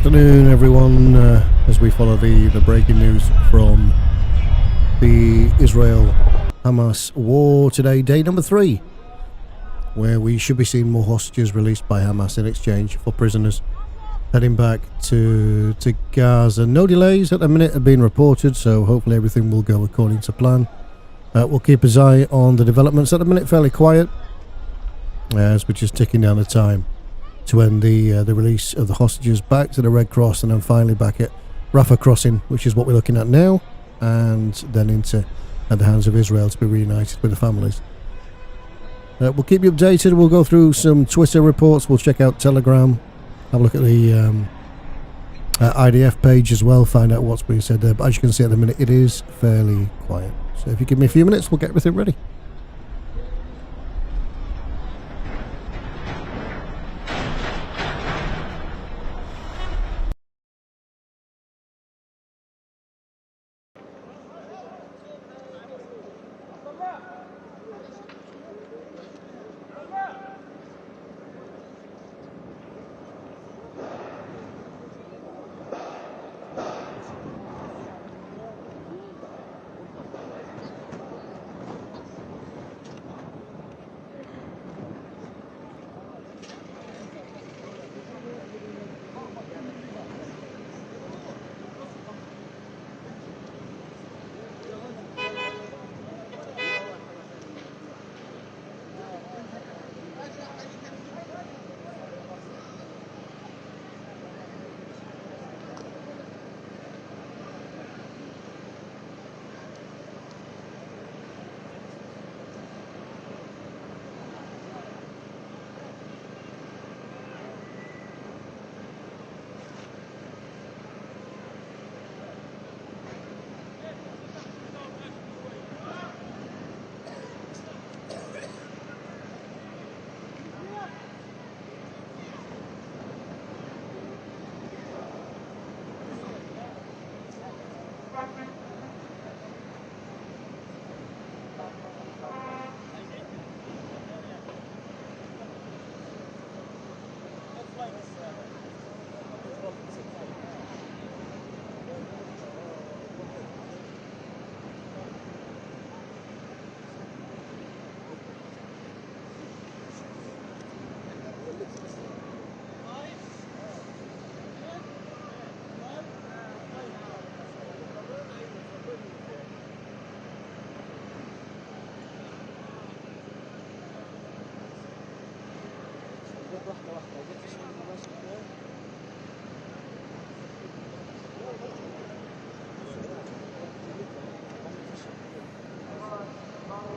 afternoon, everyone, as we follow the breaking news from the Israel Hamas war today, day number 3, where we should be seeing more hostages released by Hamas in exchange for prisoners heading back to Gaza. No delays at the minute have been reported, so hopefully everything will go according to plan. We'll keep his eye on the developments. At the minute, fairly quiet, as we're just ticking down the time to end the release of the hostages back to the Red Cross, and then finally back at Rafah crossing, which is what we're looking at now, and then into at the hands of Israel to be reunited with the families. We'll keep you updated. We'll go through some Twitter reports. We'll check out Telegram, have a look at the IDF page as well, find out what's being said there. But as you can see at the minute, it is fairly quiet. So if you give me a few minutes, we'll get everything ready.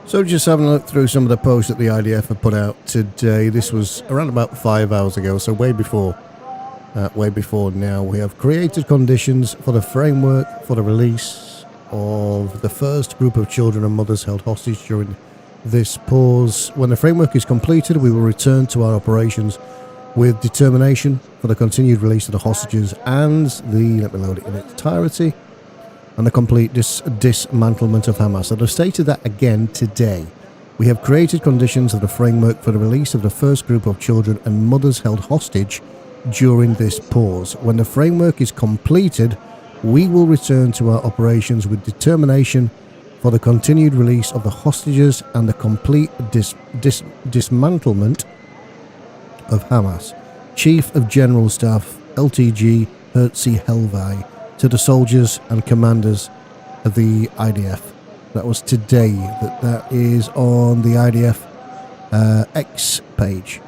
So just having a look through some of the posts that the IDF have put out today. This was around about 5 hours ago, so way before now. We have created conditions for the framework for the release of the first group of children and mothers held hostage during this pause. When the framework is completed, we will return to our operations with determination for the continued release of the hostages and let me load it in its entirety, and the complete dismantlement of Hamas. And I've stated that again today. We have created conditions of the framework for the release of the first group of children and mothers held hostage during this pause. When the framework is completed, we will return to our operations with determination for the continued release of the hostages and the complete dismantlement of Hamas. Chief of General Staff LTG Herzi Helvai, to the soldiers and commanders of the IDF. That was today. That is on the IDF X page.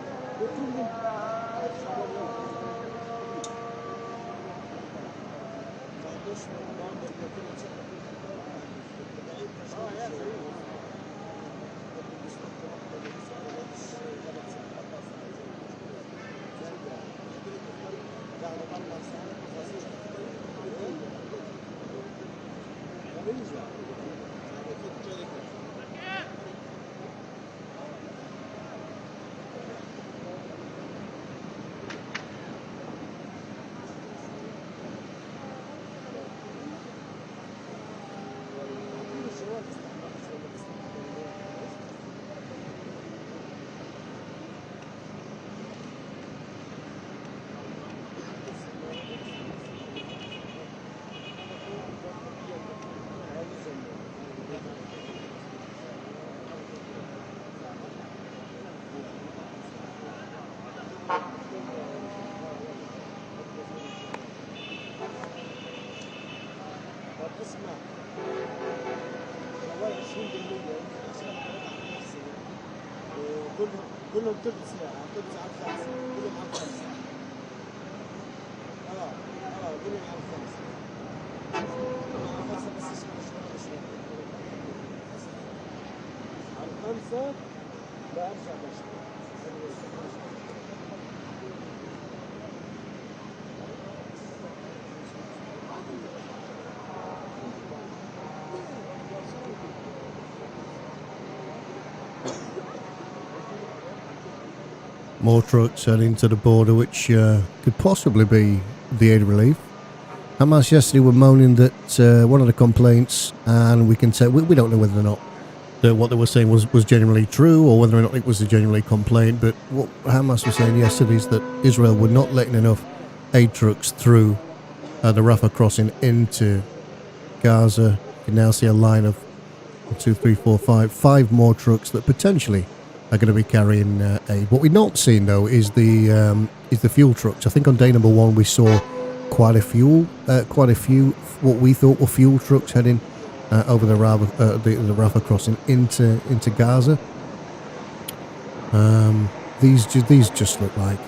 كلهم تلت ساعة تلت ساعة 5 كلهم على 5 كلهم على 5 كلهم على 5 بس يسمعوا شوي على 5 لا أرجع بشتغل More trucks heading to the border, which could possibly be the aid relief. Hamas yesterday were moaning that one of the complaints, and we can say we don't know whether or not what they were saying was genuinely true or whether or not it was a genuinely complaint, but what Hamas was saying yesterday is that Israel were not letting enough aid trucks through the Rafah crossing into Gaza. You can now see a line of 2, 3, 4, 5 more trucks that potentially are going to be carrying aid. What we're not seeing though is the fuel trucks. I think on day number 1 we saw quite a few what we thought were fuel trucks heading over the Rafah crossing into Gaza. These just look like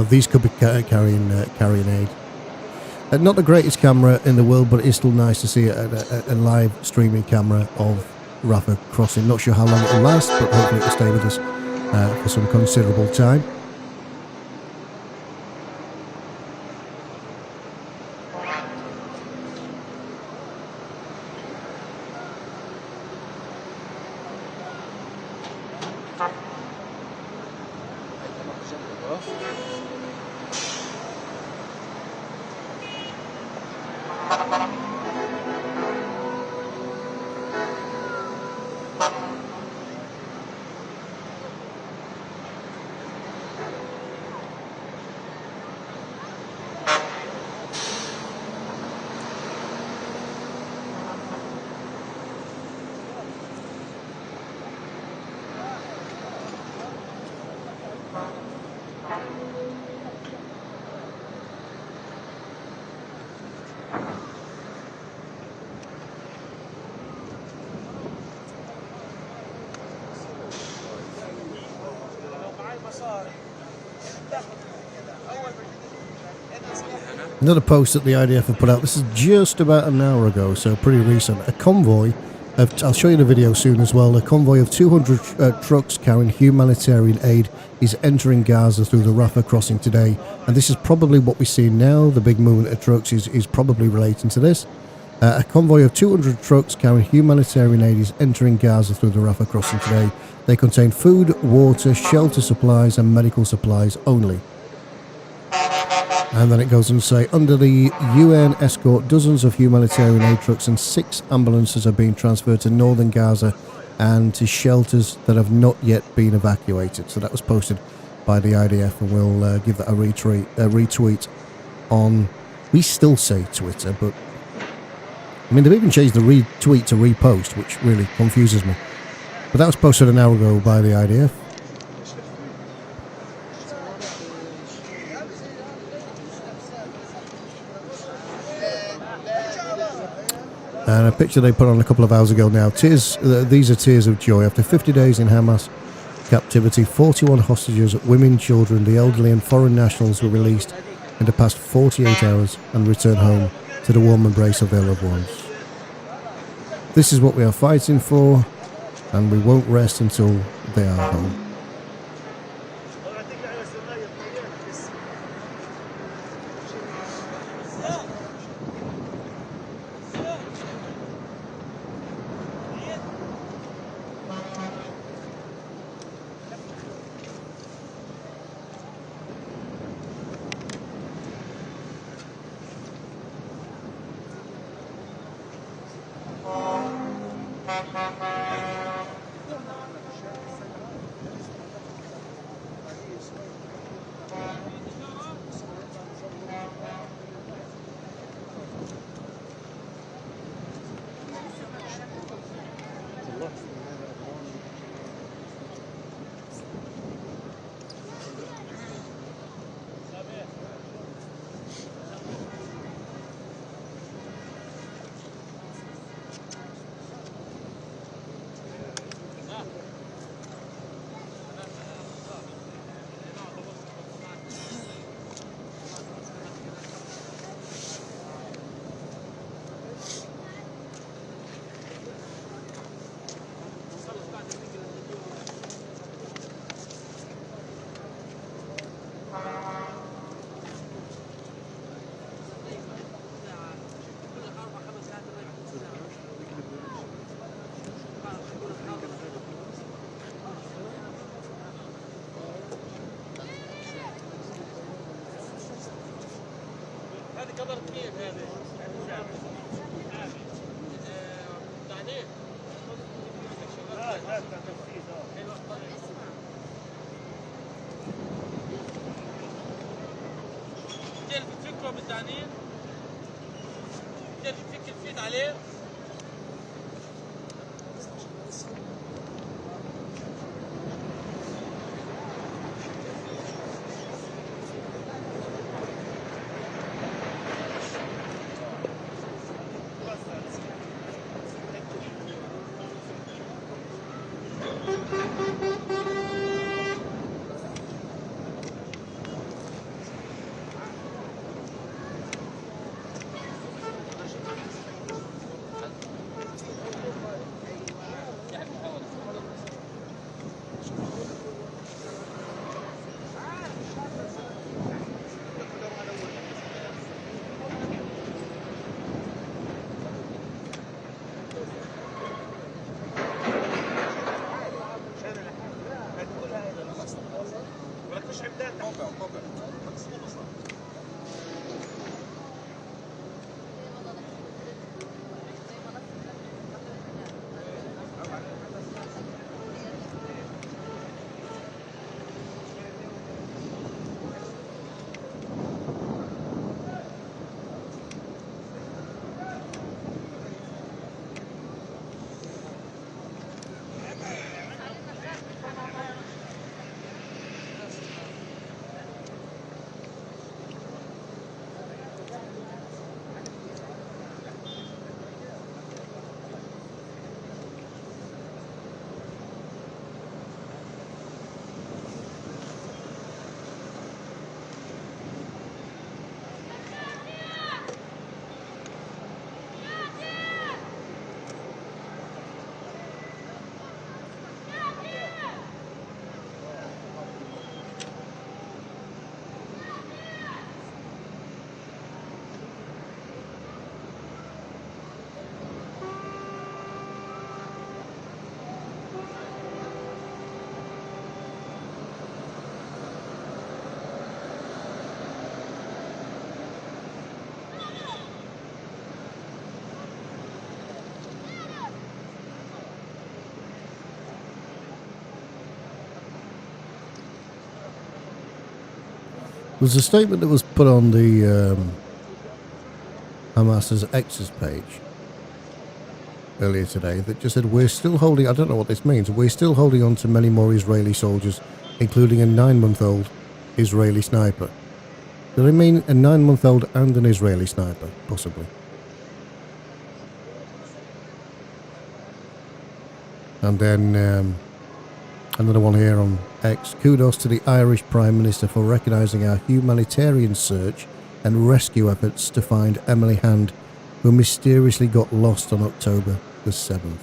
these could be carrying aid. Not the greatest camera in the world, but it's still nice to see a live streaming camera of Rafah crossing. Not sure how long it will last, but hopefully it will stay with us for some considerable time. Another post that the IDF have put out. This is just about an hour ago, so pretty recent. A convoy of, I'll show you the video soon as well. A convoy of 200 trucks carrying humanitarian aid is entering Gaza through the Rafah crossing today. And this is probably what we see now. The big movement of trucks is probably relating to this. A convoy of 200 trucks carrying humanitarian aid is entering Gaza through the Rafah crossing today. They contain food, water, shelter supplies and medical supplies only. And then it goes on to say, under the UN escort, dozens of humanitarian aid trucks and 6 ambulances are being transferred to northern Gaza and to shelters that have not yet been evacuated. So that was posted by the IDF, and we'll give that a retweet on, we still say Twitter, but I mean, they've even changed the retweet to repost, which really confuses me. But that was posted an hour ago by the IDF. And a picture they put on a couple of hours ago now. These are tears of joy. After 50 days in Hamas captivity, 41 hostages, women, children, the elderly and foreign nationals were released in the past 48 hours and returned home to the warm embrace of their loved ones. This is what we are fighting for, and we won't rest until they are home. هذه كبر اثنين هذه تعليق دير بتفكروا بالتعنين دير بتفكر فيد عليه There's a statement that was put on the Hamas's X's page earlier today that just said, we're still holding, I don't know what this means, we're still holding on to many more Israeli soldiers, including a 9-month-old Israeli sniper. Do they mean a 9-month-old and an Israeli sniper? Possibly. And then another one here on X. Kudos to the Irish Prime Minister for recognising our humanitarian search and rescue efforts to find Emily Hand, who mysteriously got lost on October the 7th.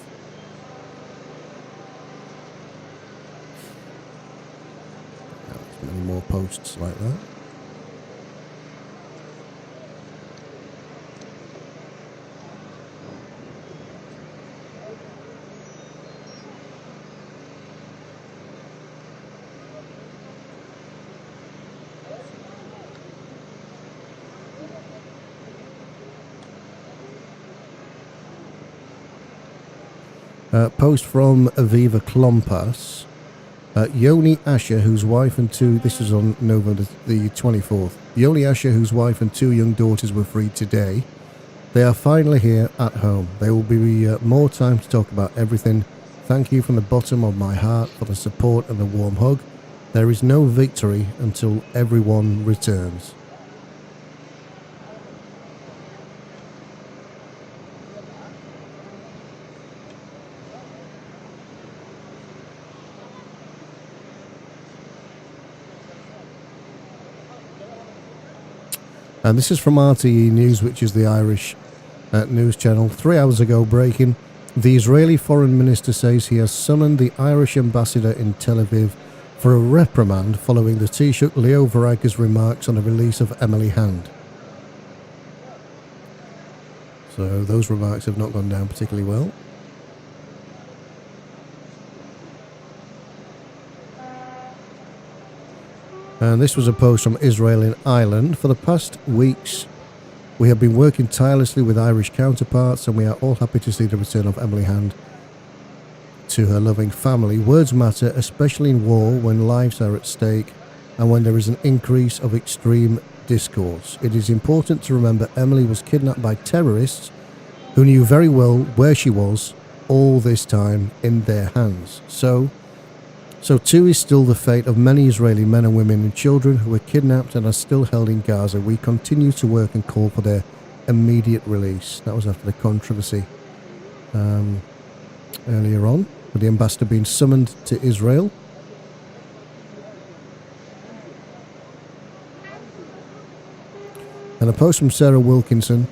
Many more posts like that. Post from Aviva Klompas. Yoni Asher, whose wife and two... This was on November the 24th. Yoni Asher, whose wife and two young daughters were freed today. They are finally here at home. There will be more time to talk about everything. Thank you from the bottom of my heart for the support and the warm hug. There is no victory until everyone returns. And this is from RTE News, which is the Irish news channel. 3 hours ago, breaking. The Israeli foreign minister says he has summoned the Irish ambassador in Tel Aviv for a reprimand following the Taoiseach Leo Varadkar's remarks on the release of Emily Hand. So those remarks have not gone down particularly well. And this was a post from Israel and Ireland. For the past weeks, We have been working tirelessly with Irish counterparts, and we are all happy to see the return of Emily Hand to her loving family. Words matter, especially in war when lives are at stake and when there is an increase of extreme discourse. It is important to remember Emily was kidnapped by terrorists who knew very well where she was all this time in their hands. So too is still the fate of many Israeli men and women and children who were kidnapped and are still held in Gaza. We continue to work and call for their immediate release. That was after the controversy earlier on, with the ambassador being summoned to Israel. And a post from Sarah Wilkinson,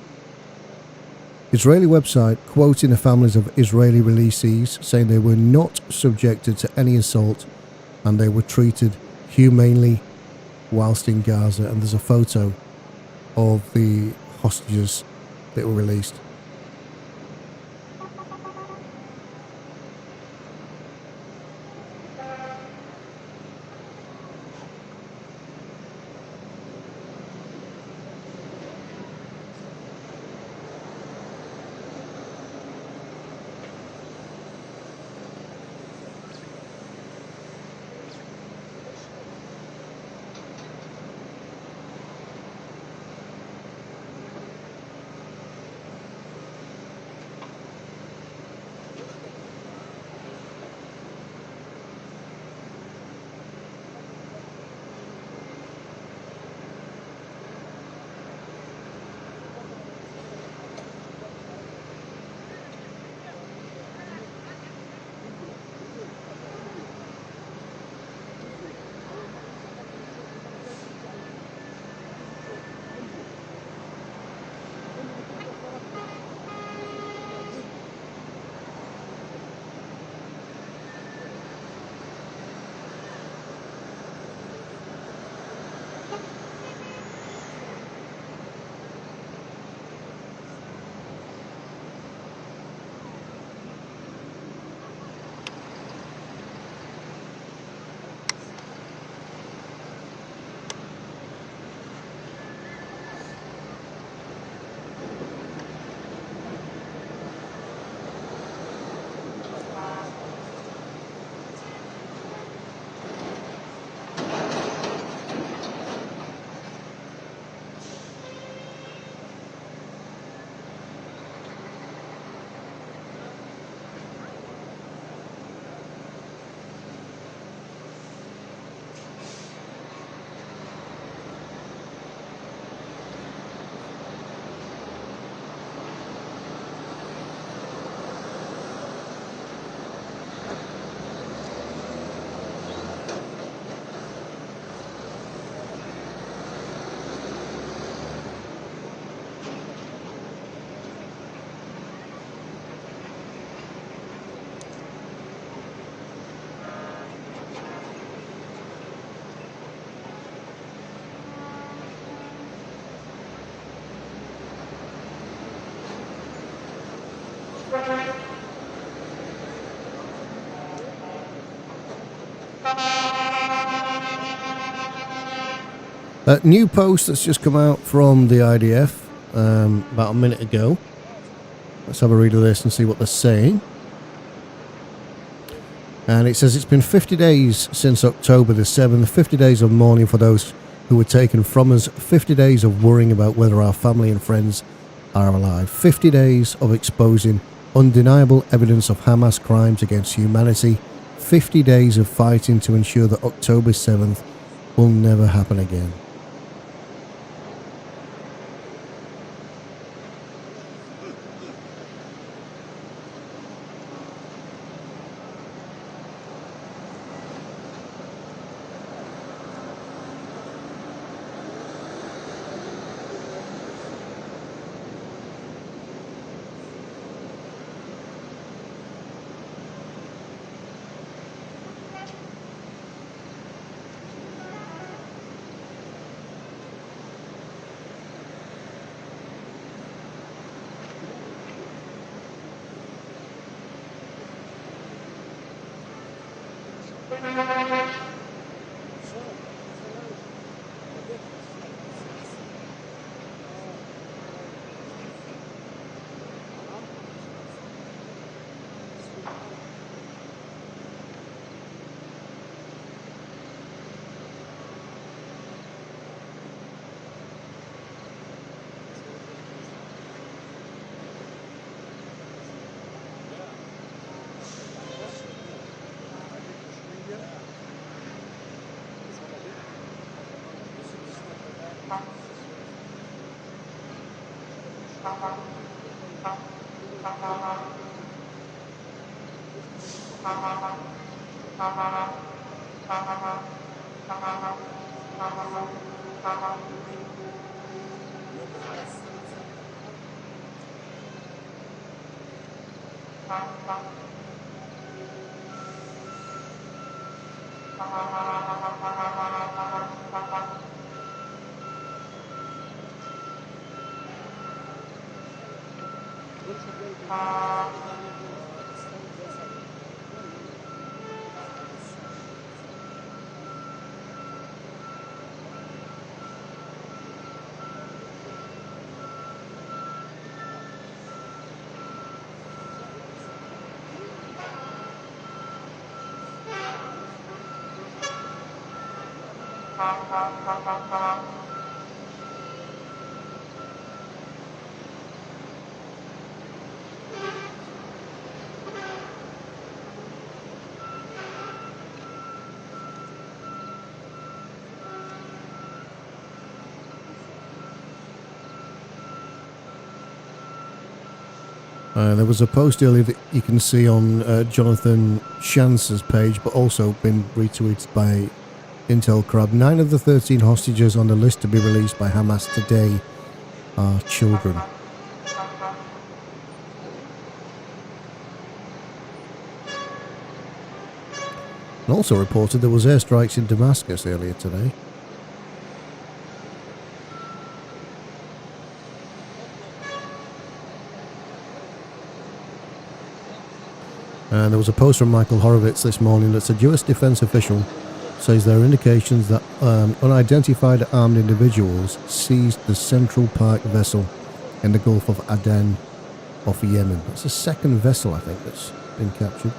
Israeli website, quoting the families of Israeli releasees, saying they were not subjected to any assault and they were treated humanely whilst in Gaza. And there's a photo of the hostages that were released. A new post that's just come out from the IDF about a minute ago. Let's have a read of this and see what they're saying. And it says it's been 50 days since October the 7th, 50 days of mourning for those who were taken from us, 50 days of worrying about whether our family and friends are alive, 50 days of exposing undeniable evidence of Hamas crimes against humanity, 50 days of fighting to ensure that October 7th will never happen again. There was a post earlier that you can see on Jonathan Chance's page, but also been retweeted by Intel Crab. 9 of the 13 hostages on the list to be released by Hamas today are children. And also reported there was airstrikes in Damascus earlier today. And there was a post from Michael Horowitz this morning that said US defense official says there are indications that unidentified armed individuals seized the Central Park vessel in the Gulf of Aden off Yemen. That's the second vessel, I think, that's been captured.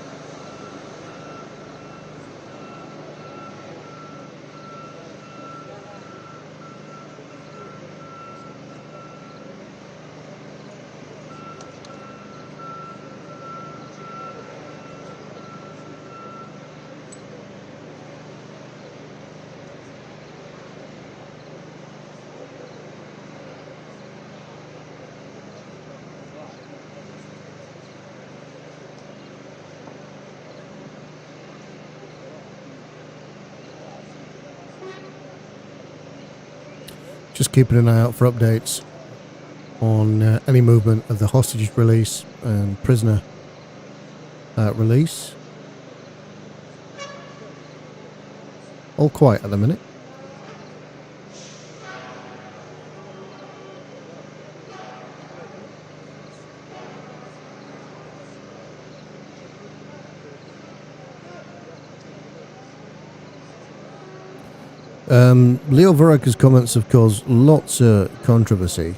Just keeping an eye out for updates on any movement of the hostage release and prisoner release. All quiet at the minute. Leo Varadkar's comments have caused lots of controversy,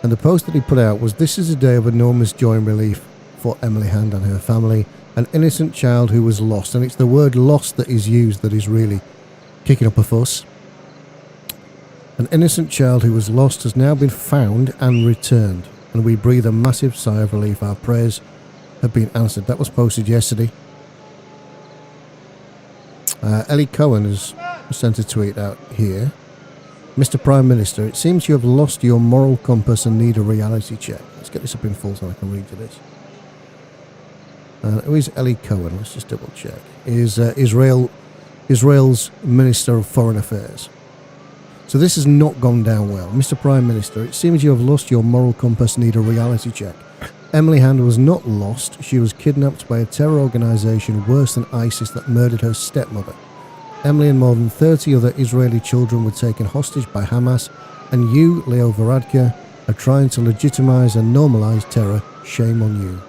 and the post that he put out was, "This is a day of enormous joy and relief for Emily Hand and her family, an innocent child who was lost." And it's the word lost that is used that is really kicking up a fuss. An innocent child who was lost has now been found and returned, and we breathe a massive sigh of relief. Our prayers have been answered. That was posted yesterday. Ellie Cohen has sent a tweet out here. "Mr. Prime Minister, it seems you have lost your moral compass and need a reality check." Let's get this up in full so I can read to this. Who is Ellie Cohen? Let's just double check. Is Israel's Minister of Foreign Affairs. So this has not gone down well. "Mr. Prime Minister, it seems you have lost your moral compass and need a reality check. Emily Hand was not lost. She was kidnapped by a terror organisation worse than ISIS that murdered her stepmother. Emily and more than 30 other Israeli children were taken hostage by Hamas, and you, Leo Varadkar, are trying to legitimise and normalise terror. Shame on you."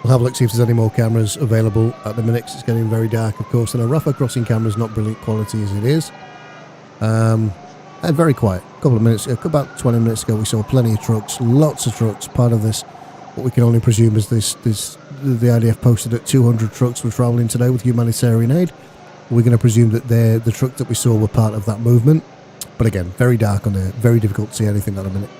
We'll have a look, see if there's any more cameras available at the minute, 'cause it's getting very dark, of course, and a Rafah crossing camera is not brilliant quality as it is. And very quiet. A couple of minutes, about 20 minutes ago, we saw plenty of trucks, lots of trucks. Part of this, what we can only presume is the IDF posted that 200 trucks were travelling today with humanitarian aid. We're going to presume that the truck that we saw were part of that movement. But again, very dark on there, very difficult to see anything at a minute.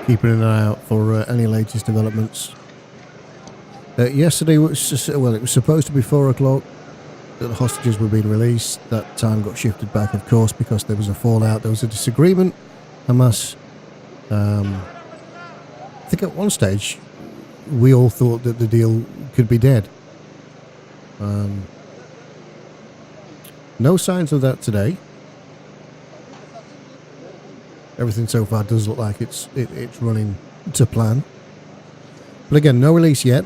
Keeping an eye out for any latest developments. Yesterday was it was supposed to be 4 o'clock that the hostages were being released. That time got shifted back, of course, because there was a fallout. There was a disagreement. Hamas, I think at one stage, we all thought that the deal could be dead. No signs of that today. Everything so far does look like it's running to plan. But again, no release yet.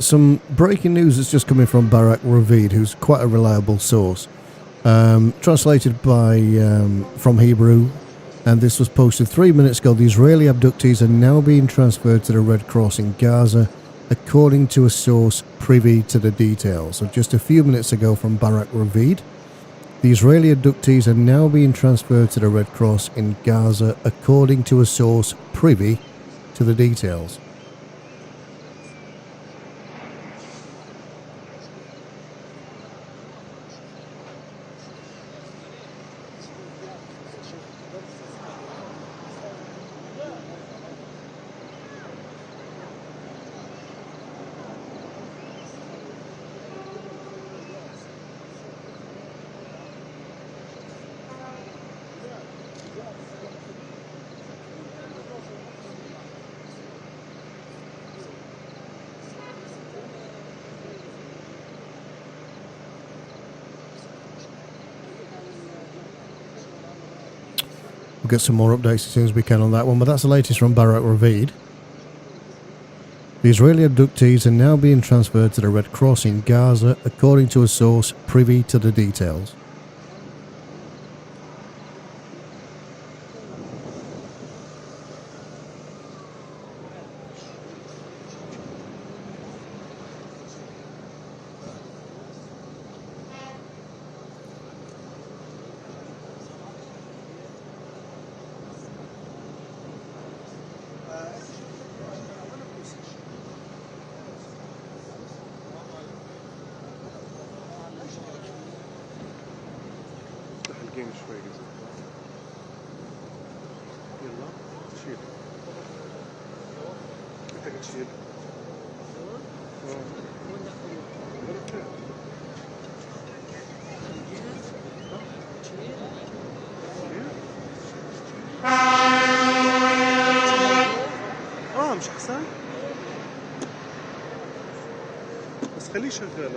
Some breaking news that's just coming from Barak Ravid, who's quite a reliable source. Translated by from Hebrew, and this was posted 3 minutes ago. The Israeli abductees are now being transferred to the Red Cross in Gaza, according to a source privy to the details. So just a few minutes ago from Barak Ravid, the Israeli abductees are now being transferred to the Red Cross in Gaza, according to a source privy to the details. We'll get some more updates as soon as we can on that one, but that's the latest from Barak Ravid. The Israeli abductees are now being transferred to the Red Cross in Gaza, according to a source privy to the details. تحلقين شوي قصدك يلا شيل انت تشيل مش احسن بس خليه شغال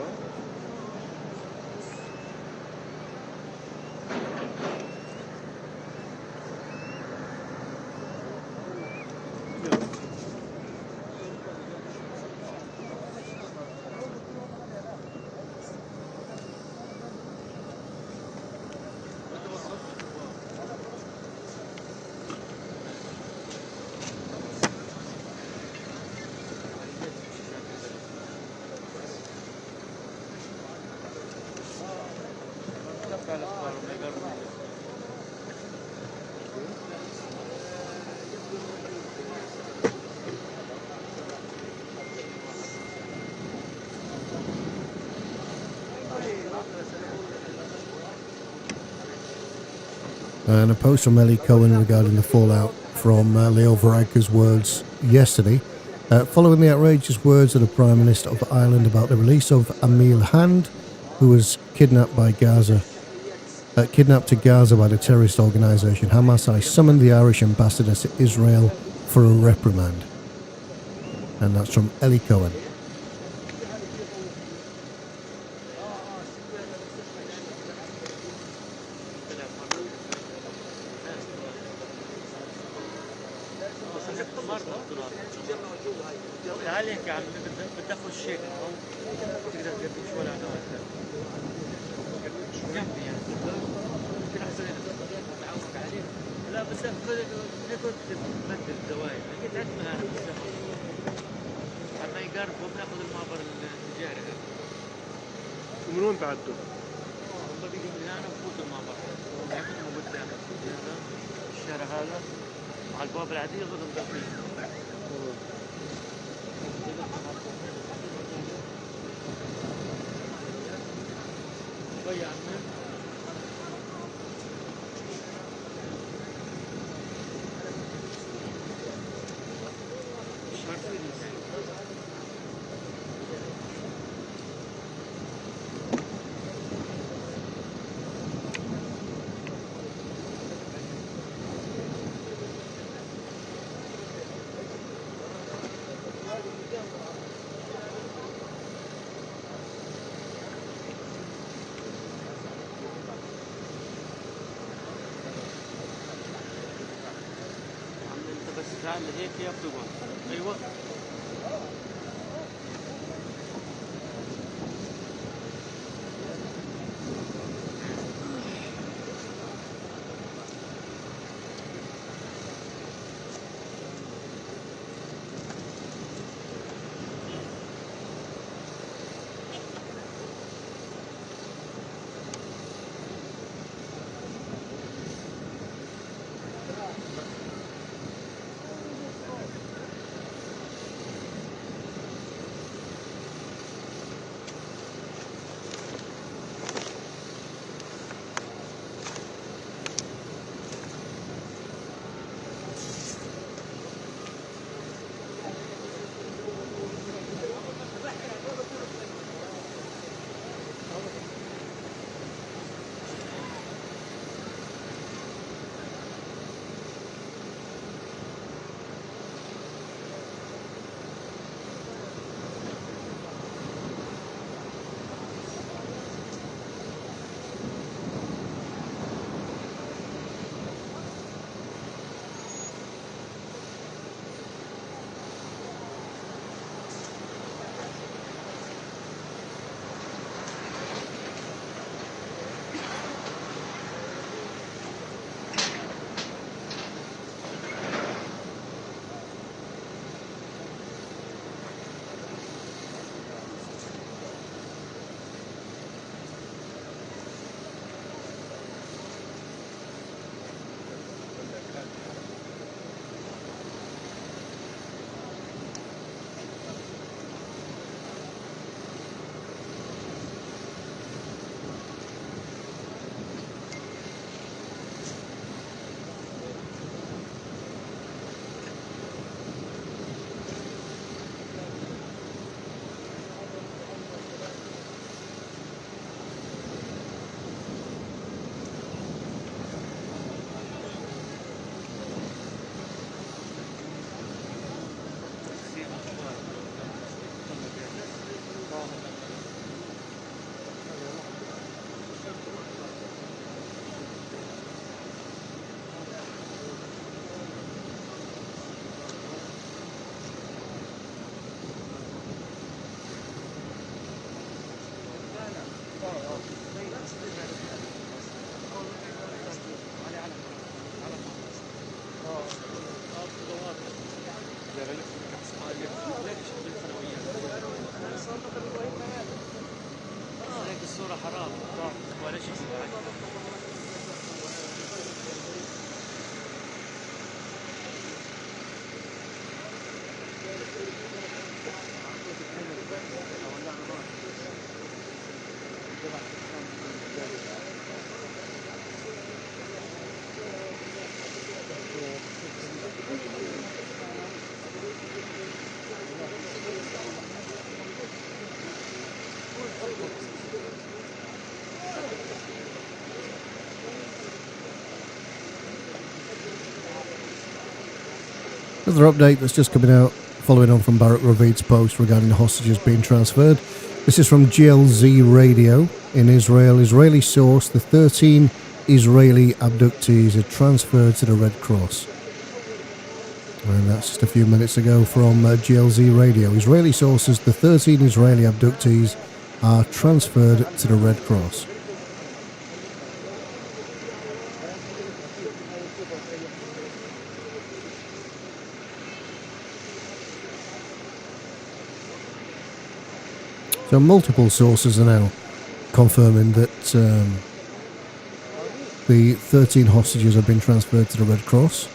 And a post from Ellie Cohen regarding the fallout from Leo Varadkar's words yesterday. Following the outrageous words of the Prime Minister of Ireland about the release of Emil Hand, who was kidnapped to Gaza by the terrorist organisation Hamas, I summoned the Irish ambassador to Israel for a reprimand. And that's from Ellie Cohen. عليك يا عم بتدخل الشيك تقدر تقدمش ولا جنبي يعني ممكن احسن اتعوق عليه لا بس كنت تبدل الدوائر اكيد عندنا انا بس لما يقربوا بناخذ المعبر التجاري ومن وين بعدوا؟ والله بيجي من هنا وفوت المعبر ياخذهم قدام هذا الشارع هذا مع البوابه العاديه ياخذهم داخلين شوية عمي مش عارفين تعال هيك يا بتقعد. ايوه. هيك الصورة حرام ولا شيء. Another update that's just coming out following on from Barak Ravid's post regarding the hostages being transferred. This is from GLZ Radio in Israel. Israeli source, the 13 Israeli abductees are transferred to the Red Cross. And that's just a few minutes ago from GLZ Radio. Israeli sources, the 13 Israeli abductees are transferred to the Red Cross. So multiple sources are now confirming that the 13 hostages have been transferred to the Red Cross.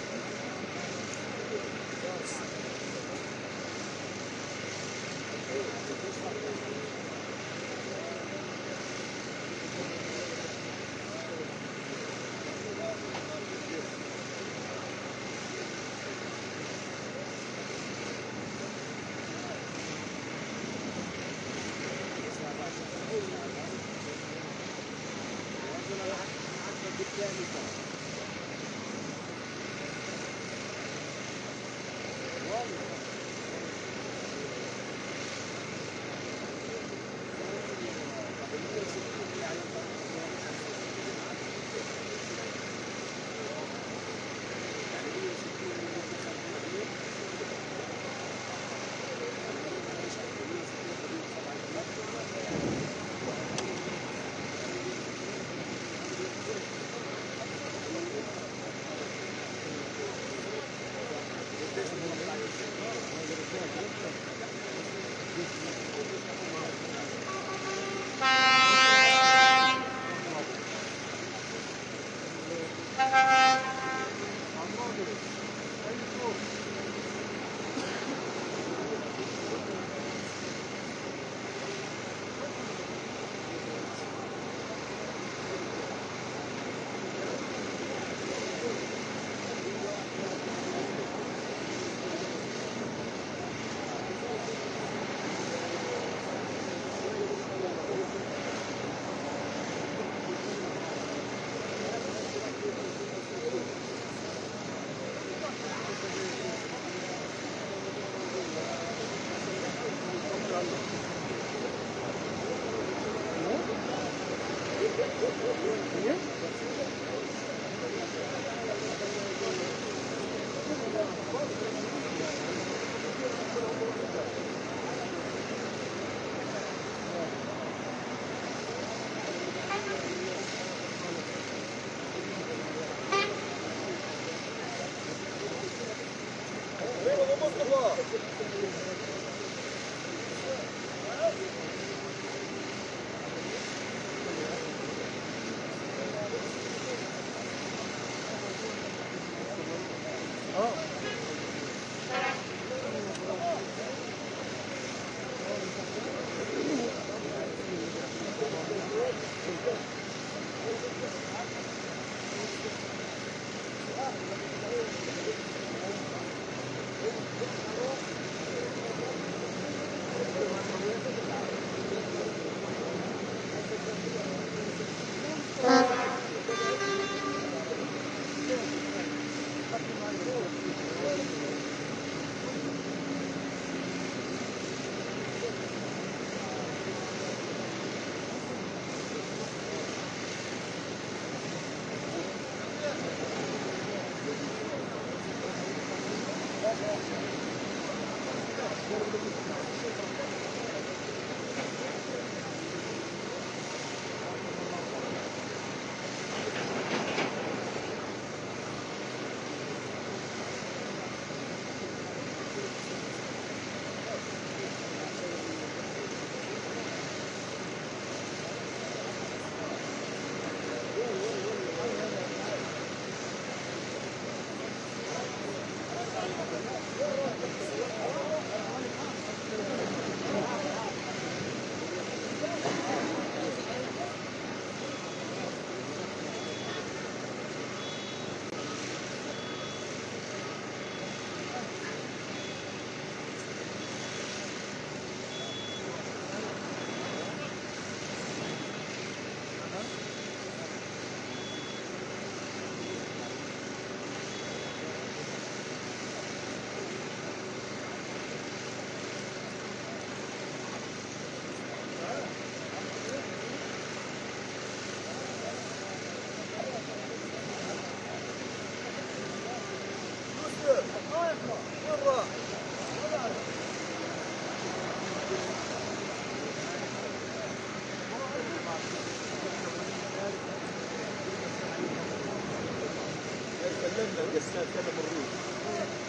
سلمنا القسام كذا مريض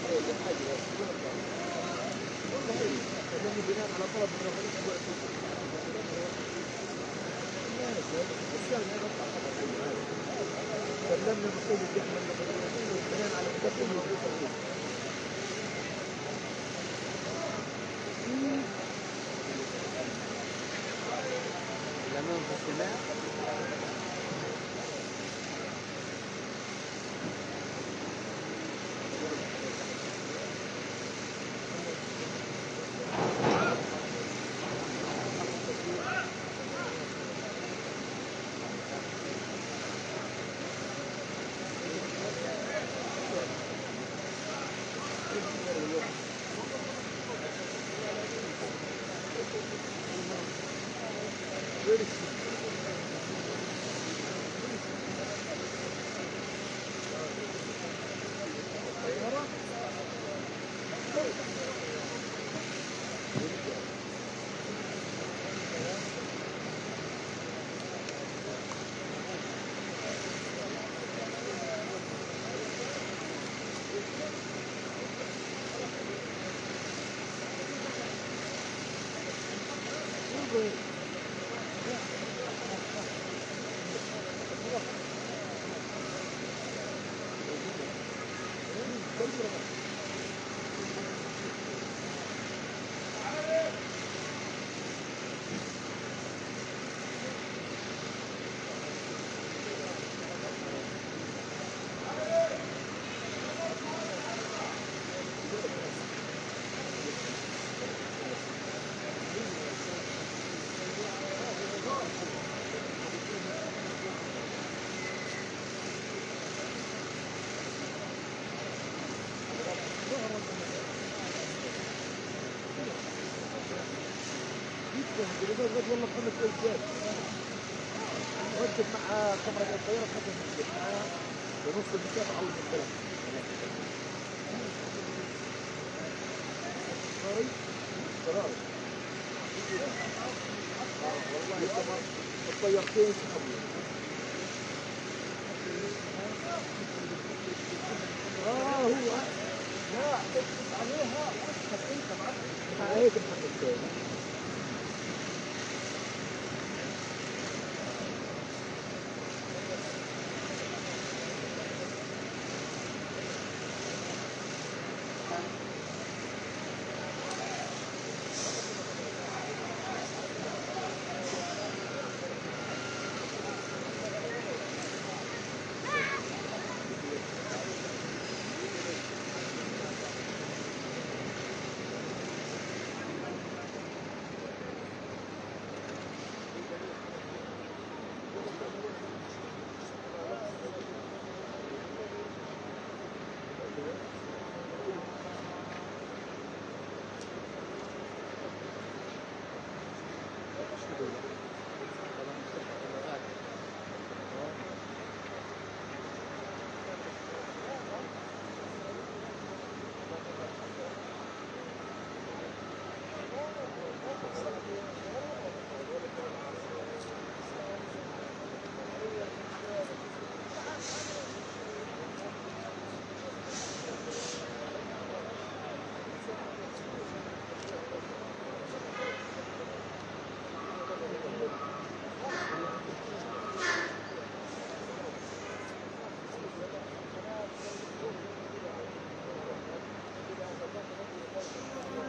هي حاجه والله هي لانه بناء على طلب من ربنا اسبوع القسام هذا سلمنا المفروض يحمل بناء على التقويم الموجود الامام في السماء والله محمد ركب مع كاميرا الطياره خدها مسجد مع بنص المسافه على البلد. سوري سوري والله تمام الطيارتين سحبوا. هو لا تكبس عليها واسحب انت مع هيك محدد.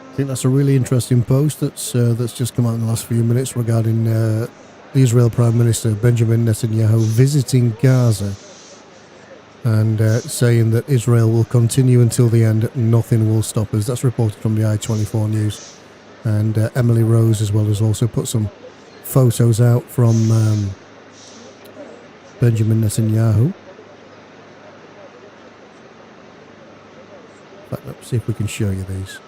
I think that's a really interesting post that's just come out in the last few minutes regarding the Israel Prime Minister Benjamin Netanyahu visiting Gaza and saying that Israel will continue until the end, nothing will stop us. That's reported from the I-24 News. And Emily Rose as well has also put some photos out from Benjamin Netanyahu. In fact, let's see if we can show you these.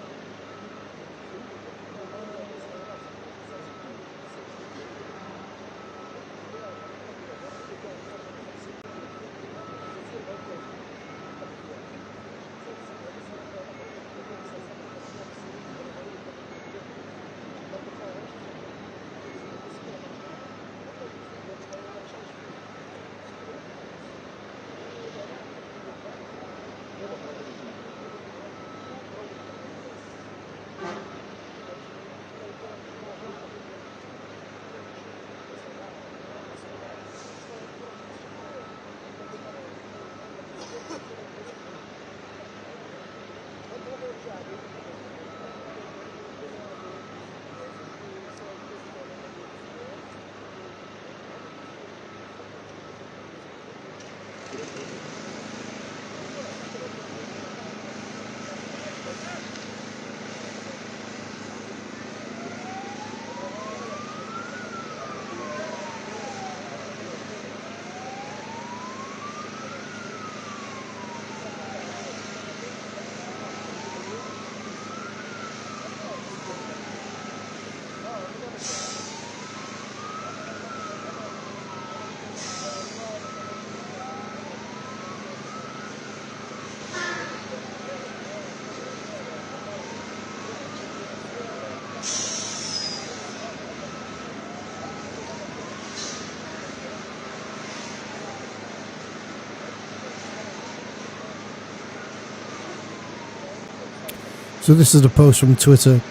So this is a post from Twitter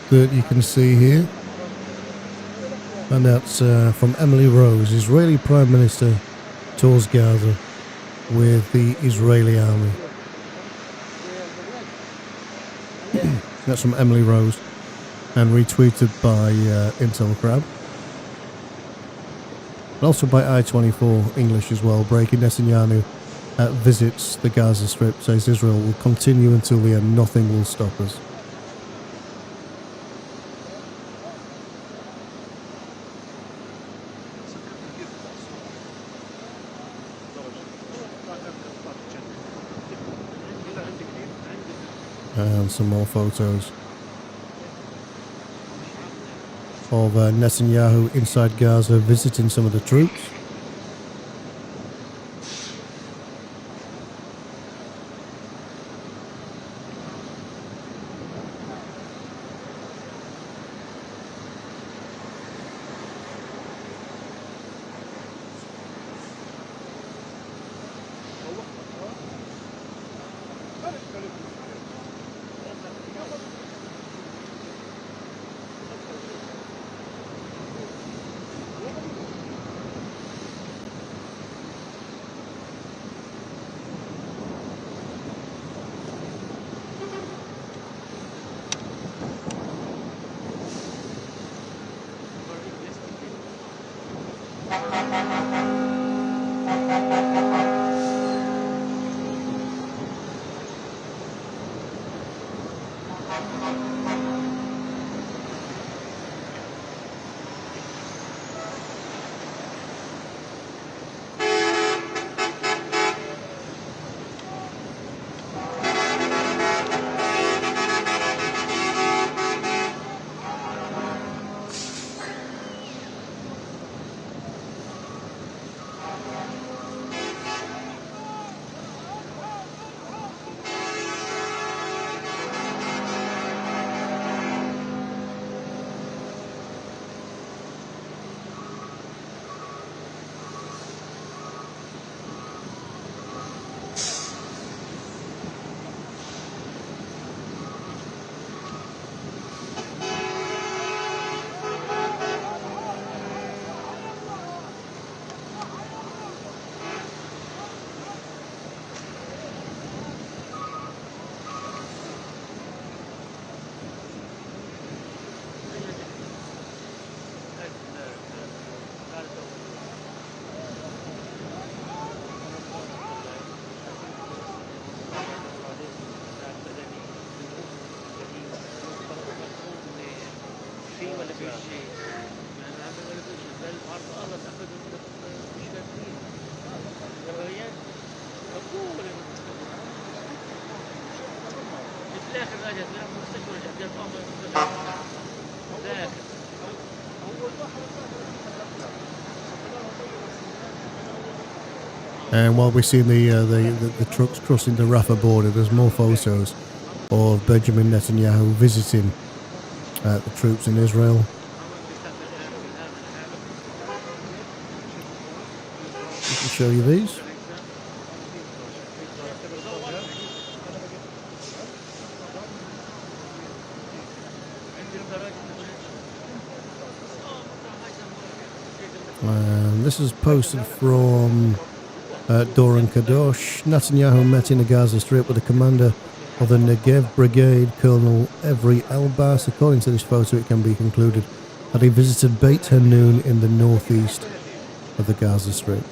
that you can see here, and that's from Emily Rose. Israeli Prime Minister tours Gaza with the Israeli army. That's from Emily Rose and retweeted by Intel Crab. And also by I-24 English as well. Breaking: Netanyahu visits the Gaza Strip, says Israel will continue until the end, nothing will stop us. And some more photos of Netanyahu inside Gaza visiting some of the troops. And while we're seeing the trucks crossing the Rafah border, there's more photos of Benjamin Netanyahu visiting the troops in Israel. I can show you these. And this is posted from Doran Kadosh. Netanyahu met in the Gaza Strip with the commander of the Negev Brigade, Colonel Evri Elbas. According to this photo, it can be concluded that he visited Beit Hanun in the northeast of the Gaza Strip.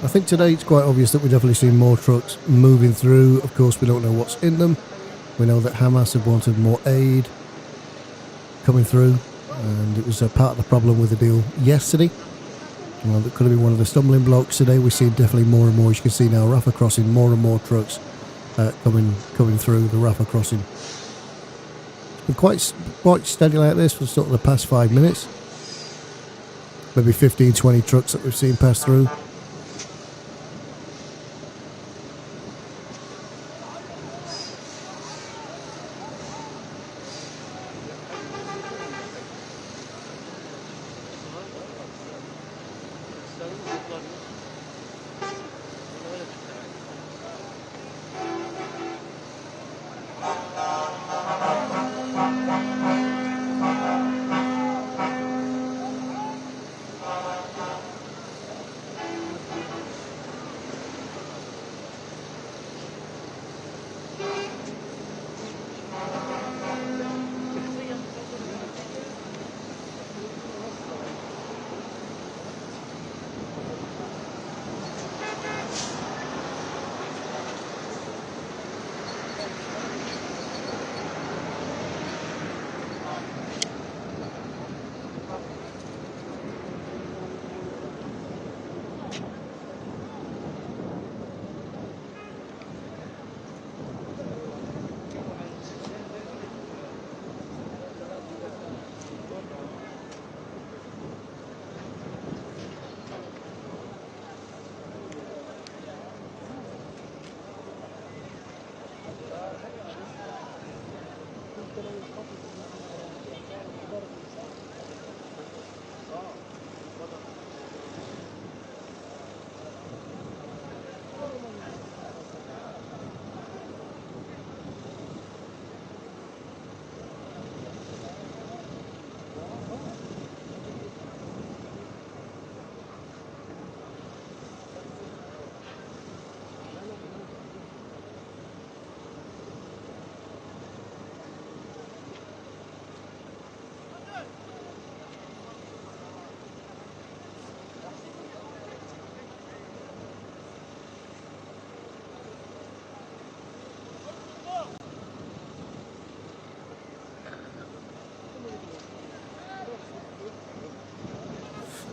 I think today it's quite obvious that we're definitely seeing more trucks moving through. Of course, we don't know what's in them. We know that Hamas have wanted more aid coming through, and it was a part of the problem with the deal yesterday. Well, that could have been one of the stumbling blocks. Today we see definitely more and more. As you can see now, Rafah crossing, more and more trucks coming through the Rafah crossing. It's been quite steady like this for sort of the past 5 minutes. Maybe 15, 20 trucks that we've seen pass through.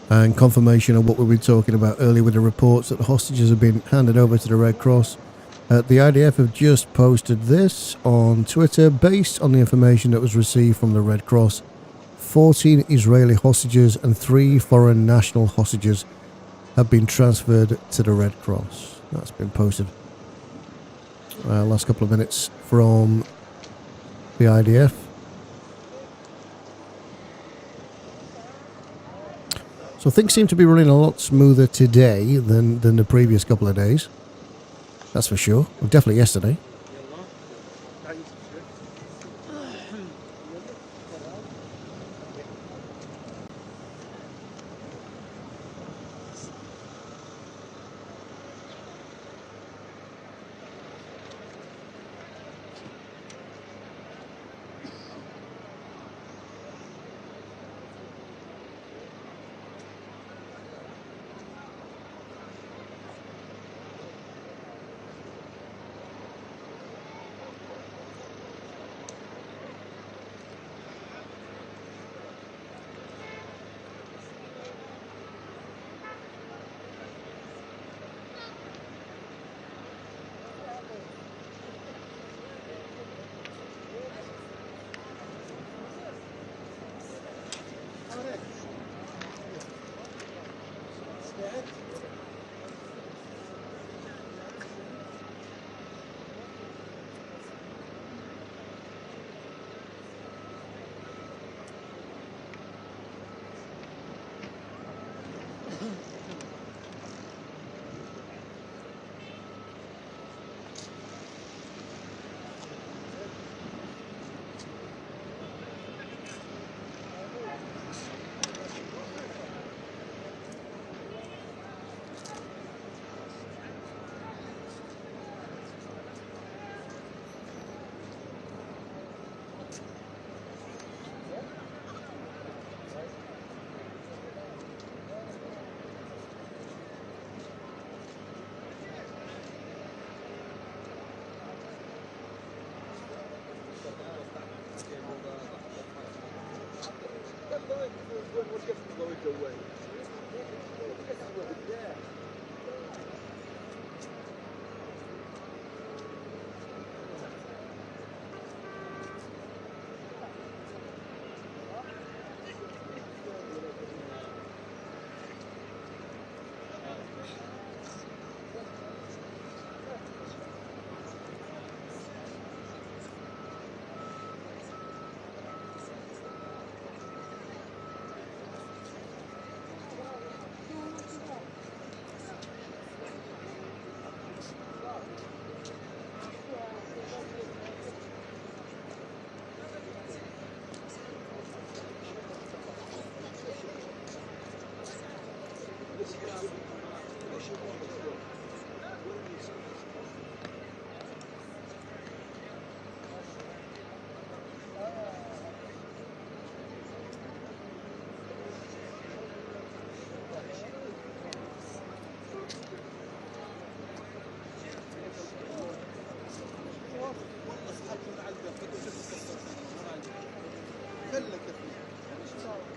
and confirmation of what we've been talking about earlier with the reports that the hostages have been handed over to the Red Cross. The IDF have just posted this on Twitter based on the information that was received from the Red Cross. 14 Israeli hostages and 3 foreign national hostages have been transferred to the Red Cross. That's been posted last couple of minutes from the IDF. So things seem to be running a lot smoother today than the previous couple of days. That's for sure. Well, definitely yesterday.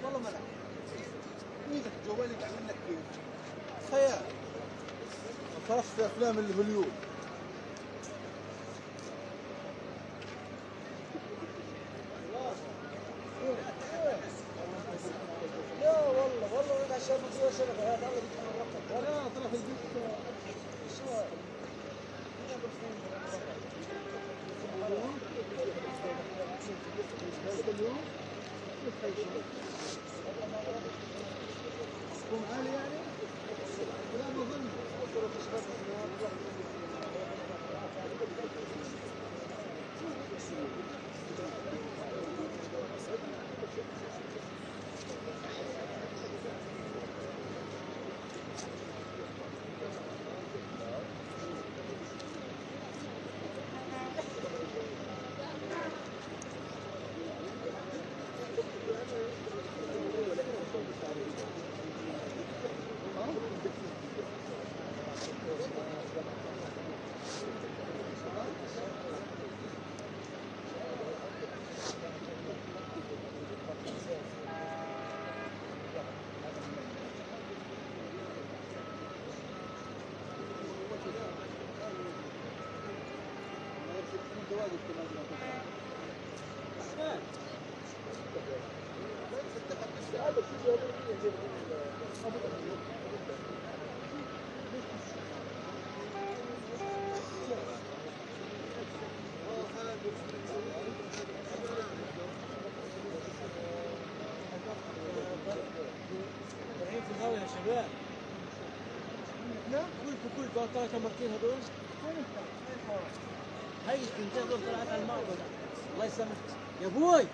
والله ما ايدك جوالك عامل لك خيال خلاص في افلام الهوليود لا والله انا شايف فيها شبكه هذا لا طلع في البيت عالي يعني؟ لا ما اظن يا شباب كل ثلاث مرتين هذول هاي الثنتين دول طلعت على الماء الله يسامحك يا ابوي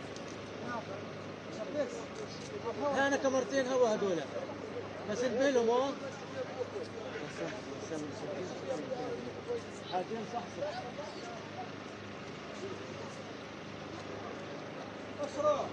انا كمرتين هوا هذول بس انبهلهم حاجين صح أسرع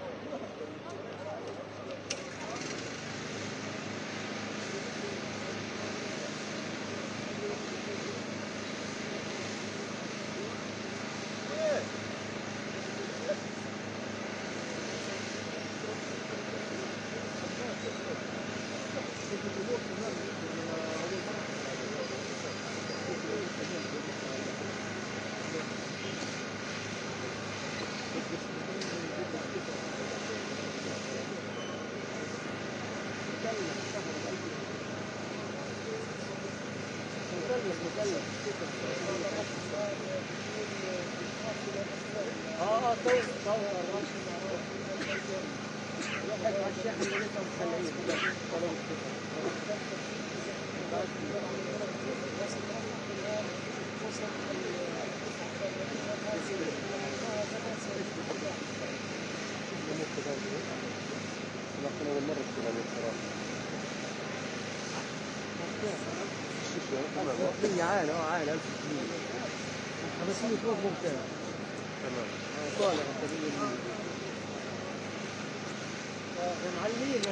عالي عالي 1000 جنيه 500 فوق ممتاز تمام طالع المعلمين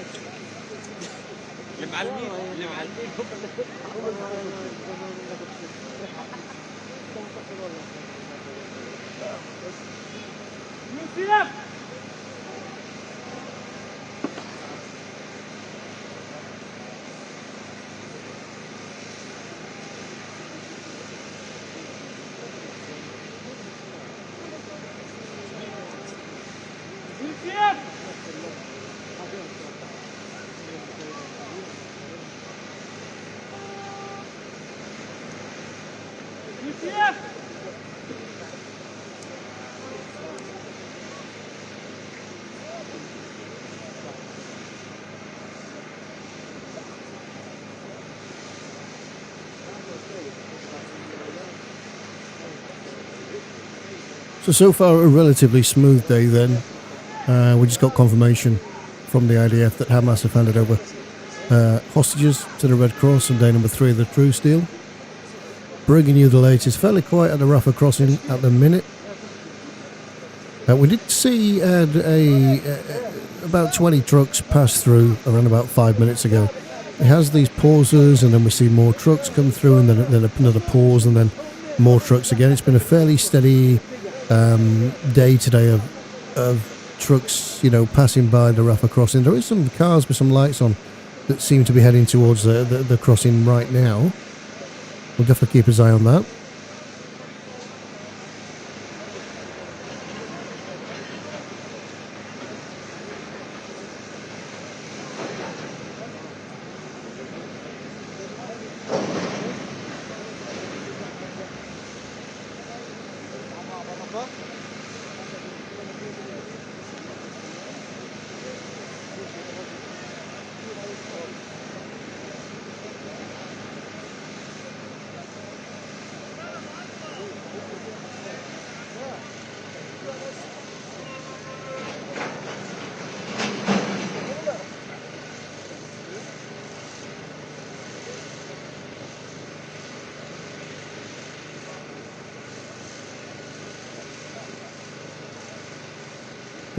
So far a relatively smooth day then. We just got confirmation from the IDF that Hamas have handed over hostages to the Red Cross on day number 3 of the truce deal. Bringing you the latest. Fairly quiet at the Rafah crossing at the minute. We did see about 20 trucks pass through around about 5 minutes ago. It has these pauses and then we see more trucks come through and then another pause and then more trucks again. It's been a fairly steady day today of trucks, passing by the Rafah crossing. There is some cars with some lights on that seem to be heading towards the crossing right now. We'll definitely keep his eye on that.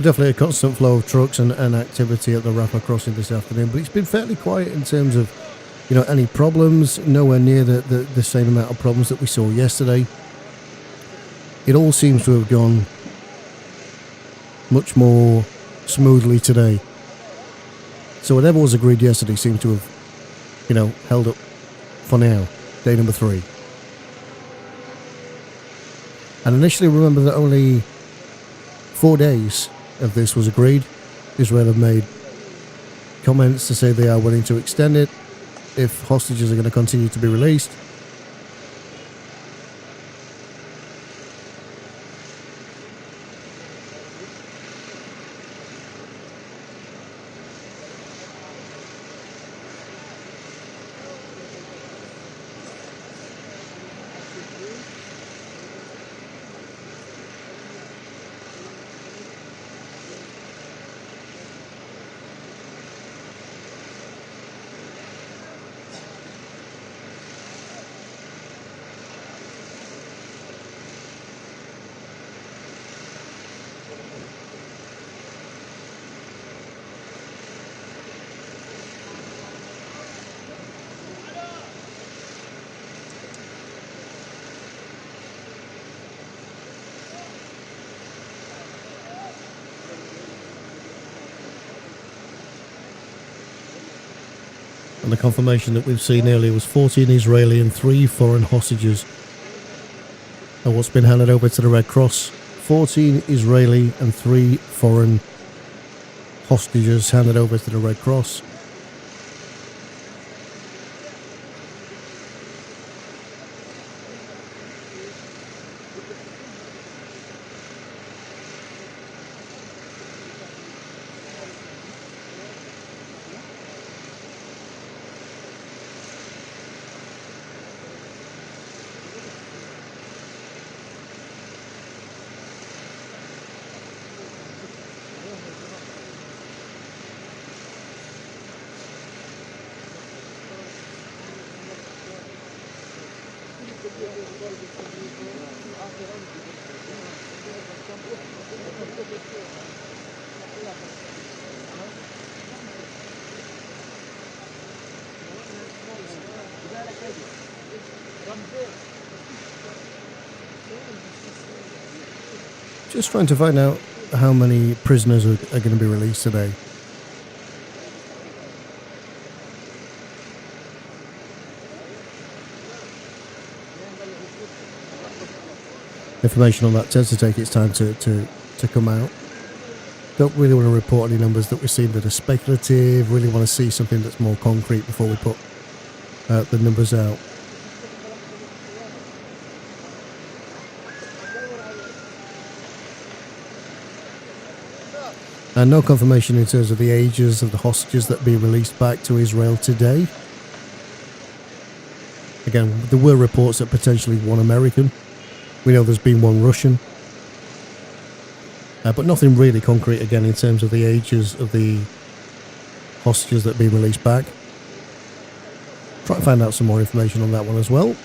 Definitely a constant flow of trucks and activity at the Rafah crossing this afternoon, but it's been fairly quiet in terms of, any problems. Nowhere near the same amount of problems that we saw yesterday. It all seems to have gone much more smoothly today. So whatever was agreed yesterday seems to have, held up for now. Day number 3. And initially, remember that only 4 days of this was agreed. Israel have made comments to say they are willing to extend it if hostages are going to continue to be released. And the confirmation that we've seen earlier was 14 Israeli and 3 foreign hostages are what's been handed over to the Red Cross. 14 Israeli and 3 foreign hostages handed over to the Red Cross. Just trying to find out how many prisoners are going to be released today. Information on that tends to take its time to come out. Don't really want to report any numbers that we've seen that are speculative. Really want to see something that's more concrete before we put the numbers out. And no confirmation in terms of the ages of the hostages that be released back to Israel today. Again, there were reports that potentially one American. We know there's been one Russian. But nothing really concrete again in terms of the ages of the hostages that be released back. Try to find out some more information on that one as well.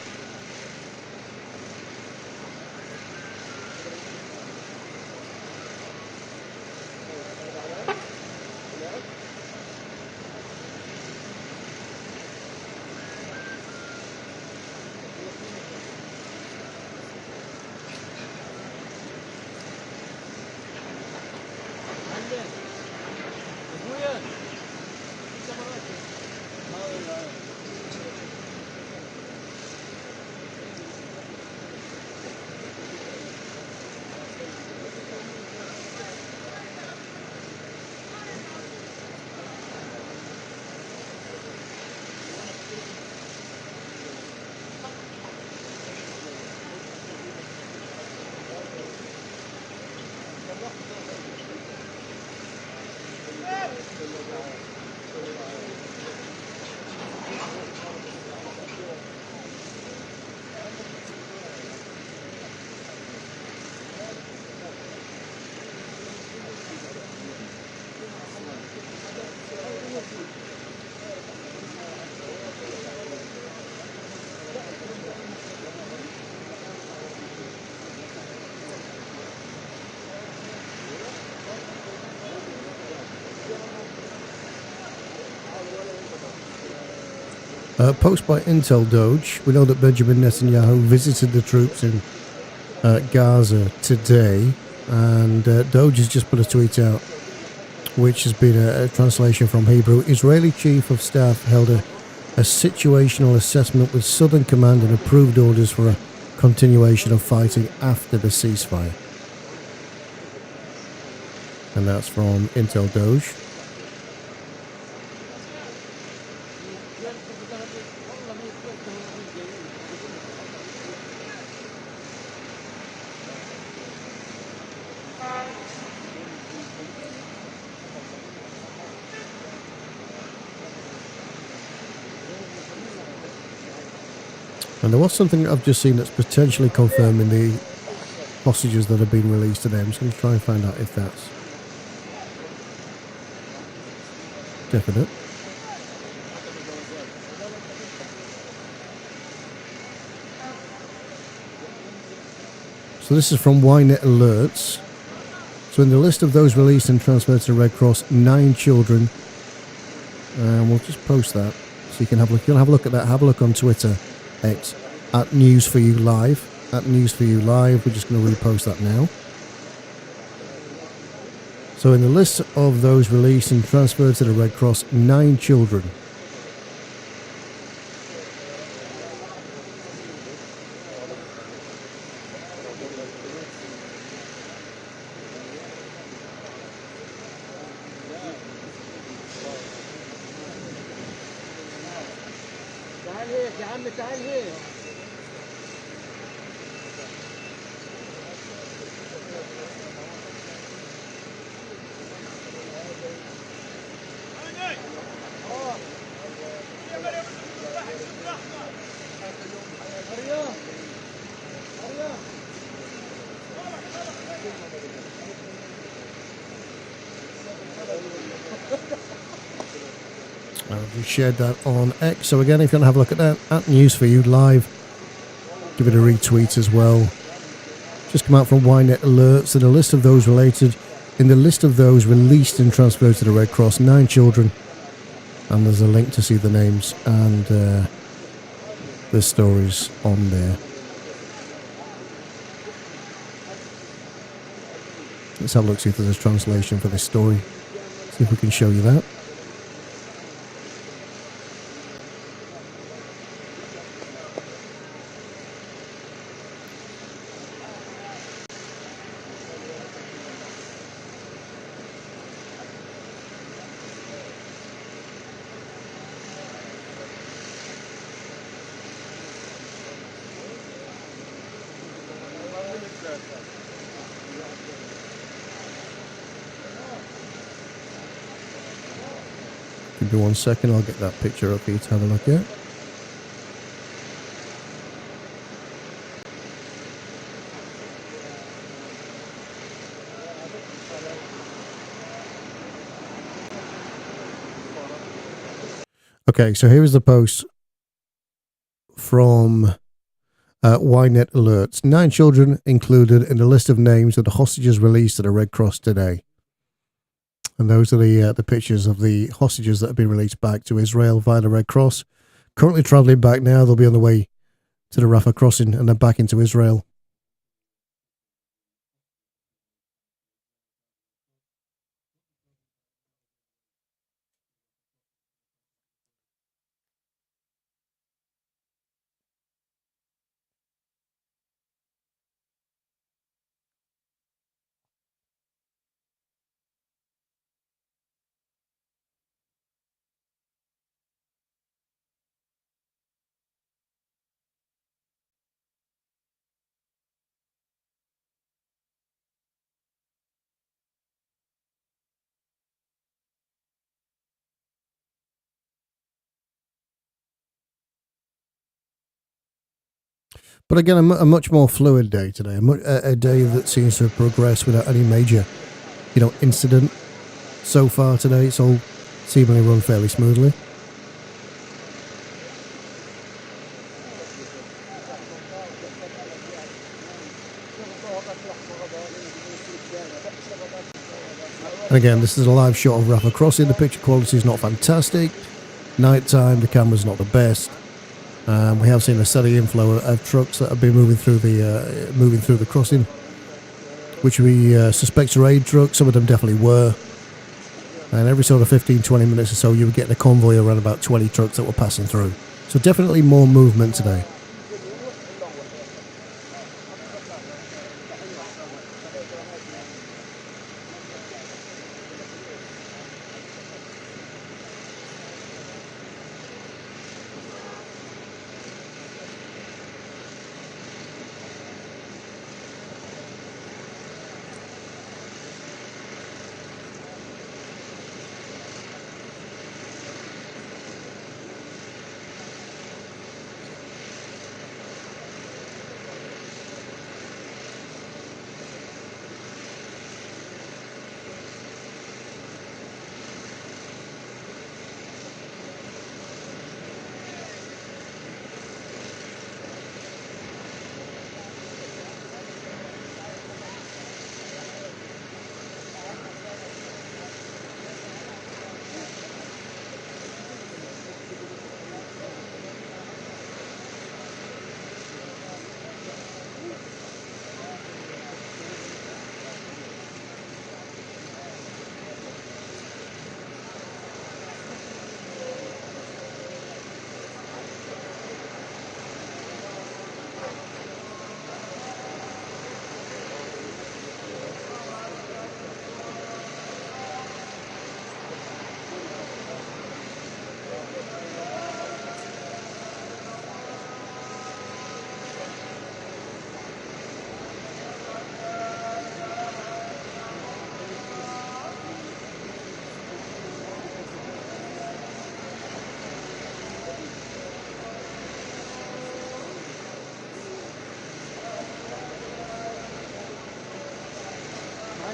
Post by Intel Doge. We know that Benjamin Netanyahu visited the troops in Gaza today, and Doge has just put a tweet out, which has been a translation from Hebrew. Israeli Chief of Staff held a situational assessment with Southern Command and approved orders for a continuation of fighting after the ceasefire. And that's from Intel Doge. And there was something I've just seen that's potentially confirming the hostages that have been released today. I'm just going to try and find out if that's definite. So this is from Ynet Alerts. So in the list of those released and transferred to the Red Cross, 9 children. And we'll just post that so you can have a look. If you want to have a look at that, have a look on Twitter. X at News4U Live. At News4U Live. We're just going to repost that now. So in the list of those released and transferred to the Red Cross, 9 children. تعال هيك يا عمي تعال هيك. We shared that on X. So again, if you want to have a look at that, at News4U Live, give it a retweet as well. Just come out from Ynet Alerts. And a list of those related, in the list of those released and transferred to the Red Cross, 9 children. And there's a link to see the names and the stories on there. Let's have a look, see if there's a translation for this story. See if we can show you that. Give me 1 second, I'll get that picture up for you to have a look at. Okay, so here is the post from Ynet Alerts. 9 children included in the list of names of the hostages released to the Red Cross today. And those are the pictures of the hostages that have been released back to Israel via the Red Cross. Currently travelling back now. They'll be on the way to the Rafah crossing and then back into Israel. But again, a much more fluid day today. A day that seems to have progressed without any major, incident so far today. It's all seemingly run fairly smoothly. And again, this is a live shot of Rafah crossing. The picture quality is not fantastic. Nighttime, the camera's not the best. We have seen a steady inflow of trucks that have been moving through the crossing, which we suspect are aid trucks. Some of them definitely were. And every sort of 15-20 minutes or so, you would get a convoy around about 20 trucks that were passing through. So definitely more movement today.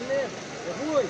معلم يا ابوي.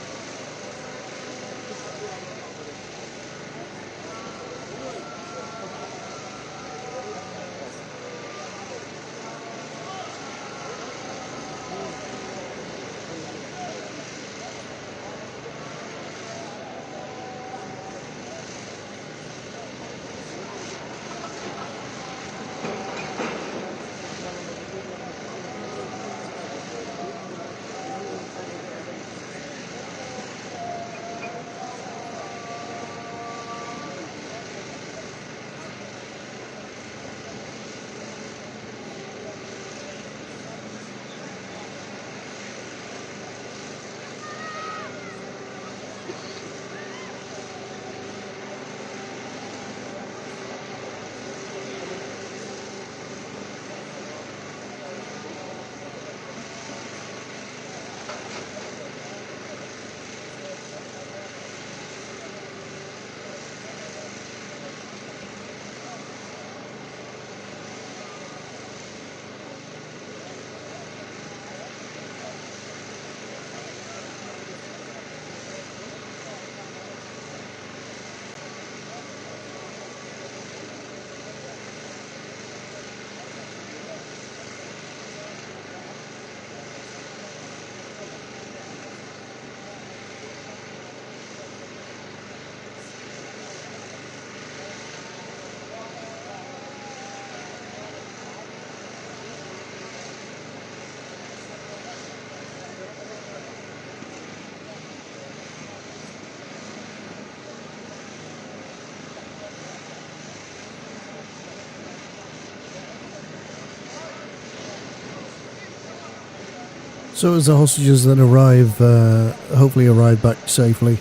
So as the hostages then hopefully arrive back safely,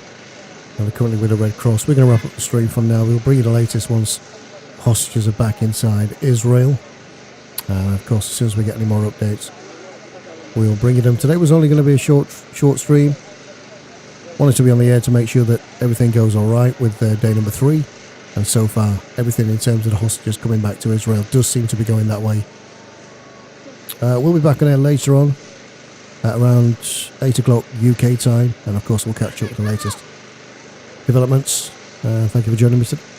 and they're currently with the Red Cross, we're going to wrap up the stream from now. We'll bring you the latest once hostages are back inside Israel. And of course, as soon as we get any more updates, we'll bring you them. Today was only going to be a short stream. Wanted to be on the air to make sure that everything goes all right with day number 3. And so far, everything in terms of the hostages coming back to Israel does seem to be going that way. We'll be back on air later on at around 8 o'clock UK time, and of course we'll catch up with the latest developments. Thank you for joining me today.